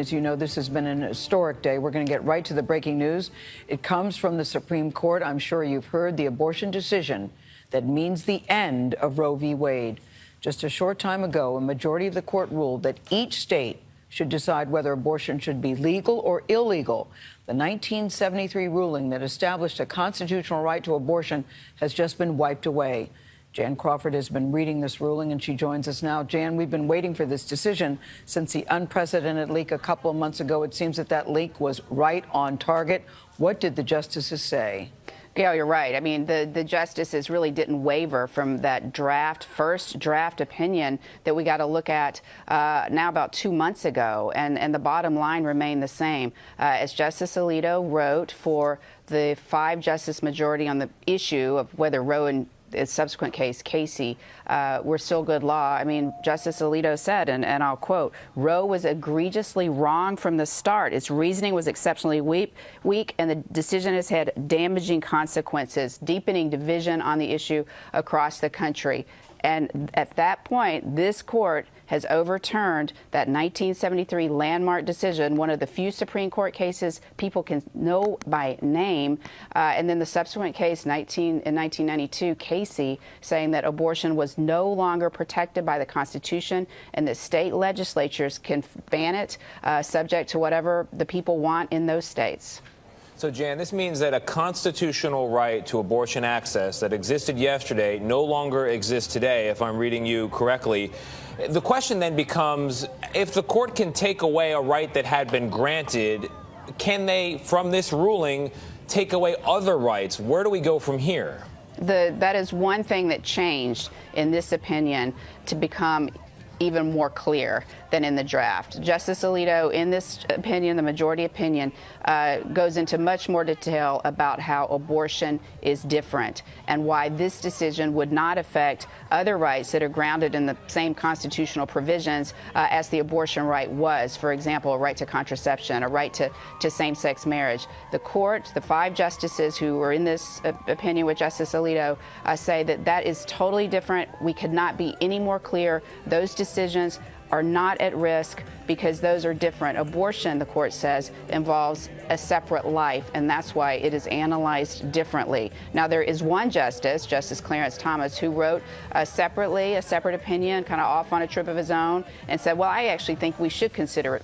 As you know, this has been an historic day. We're going to get right to the breaking news. It comes from the Supreme Court. I'm sure you've heard the abortion decision that means the end of Roe v. Wade. Just a short time ago, a majority of the court ruled that each state should decide whether abortion should be legal or illegal. The 1973 ruling that established a constitutional right to abortion has just been wiped away. Jan Crawford has been reading this ruling, and she joins us now. Jan, we've been waiting for this decision since the unprecedented leak a couple of months ago. It seems that that leak was right on target. What did the justices say? Gail, you're right. I mean, the justices really didn't waver from that first draft opinion that we got to look at now about 2 months ago. And the bottom line remained the same. As Justice Alito wrote for the 5-justice majority on the issue of whether Roe and its subsequent case, Casey, were still good law. I mean, Justice Alito said, and I'll quote, Roe was egregiously wrong from the start. Its reasoning was exceptionally weak, and the decision has had damaging consequences, deepening division on the issue across the country. And at that point, this court has overturned that 1973 landmark decision, one of the few Supreme Court cases people can know by name. And then the subsequent case in 1992, Casey, saying that abortion was no longer protected by the Constitution and that state legislatures can ban it subject to whatever the people want in those states. So, Jan, this means that a constitutional right to abortion access that existed yesterday no longer exists today, if I'm reading you correctly. The question then becomes, if the court can take away a right that had been granted, can they, from this ruling, take away other rights? Where do we go from here? That is one thing that changed in this opinion to become even more clear than in the draft. Justice Alito, in this opinion, the majority opinion, goes into much more detail about how abortion is different and why this decision would not affect other rights that are grounded in the same constitutional provisions as the abortion right was. For example, a right to contraception, a right to same-sex marriage. The court, the 5 justices who were in this opinion with Justice Alito, say that that is totally different. We could not be any more clear. Those decisions are not at risk because those are different. Abortion, the court says, involves a separate life, and that's why it is analyzed differently. Now, there is one justice, Justice Clarence Thomas, who wrote separately, a separate opinion, kind of off on a trip of his own, and said, well, I actually think we should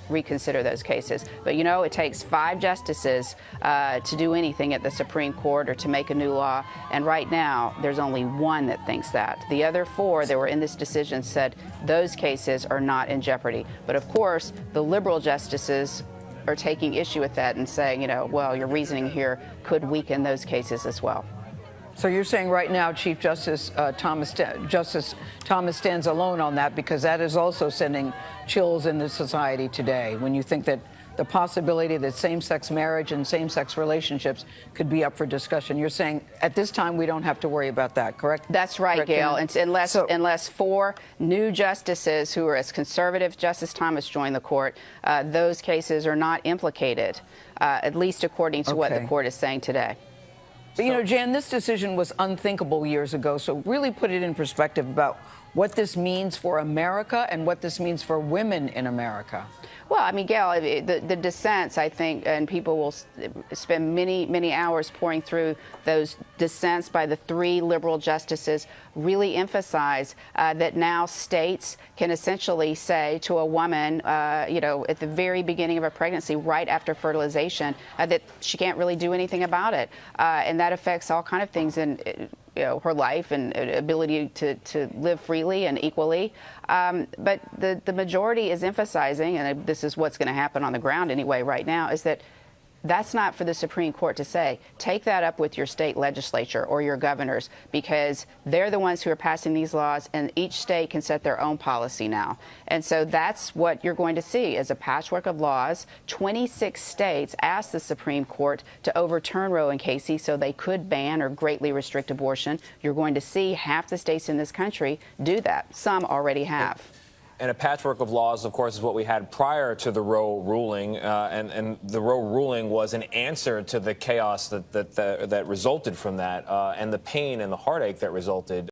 reconsider those cases. But, you know, it takes 5 justices to do anything at the Supreme Court or to make a new law, and right now, there's only one that thinks that. The other 4 that were in this decision said those cases are not in jeopardy. But, of course, the liberal justices are taking issue with that and saying, you know, well, your reasoning here could weaken those cases as well. So you're saying right now Chief Justice Thomas stands alone on that, because that is also sending chills into society today when you think that the possibility that same-sex marriage and same-sex relationships could be up for discussion. You're saying at this time we don't have to worry about that, correct? That's right, correct, Gail. Unless 4 new justices who are as conservative, Justice Thomas joined the court, those cases are not implicated, at least according to what the court is saying today. But, you know, Jan, this decision was unthinkable years ago, so really put it in perspective about what this means for America and what this means for women in America. Well, I mean, Gail, the dissents, I think, and people will spend many hours pouring through those dissents by the 3 liberal justices, really emphasize that now states can essentially say to a woman, you know, at the very beginning of a pregnancy, right after fertilization, that she can't really do anything about it. And that affects all kinds of things in her life and ability to live freely and equally. But the majority is emphasizing, and this is what's going to happen on the ground anyway right now, is that that's not for the Supreme Court to say. Take that up with your state legislature or your governors, because they're the ones who are passing these laws, and each state can set their own policy now. And so that's what you're going to see as a patchwork of laws. 26 states asked the Supreme Court to overturn Roe and Casey so they could ban or greatly restrict abortion. You're going to see half the states in this country do that. Some already have. And a patchwork of laws, of course, is what we had prior to the Roe ruling, and the Roe ruling was an answer to the chaos that resulted from that, and the pain and the heartache that resulted.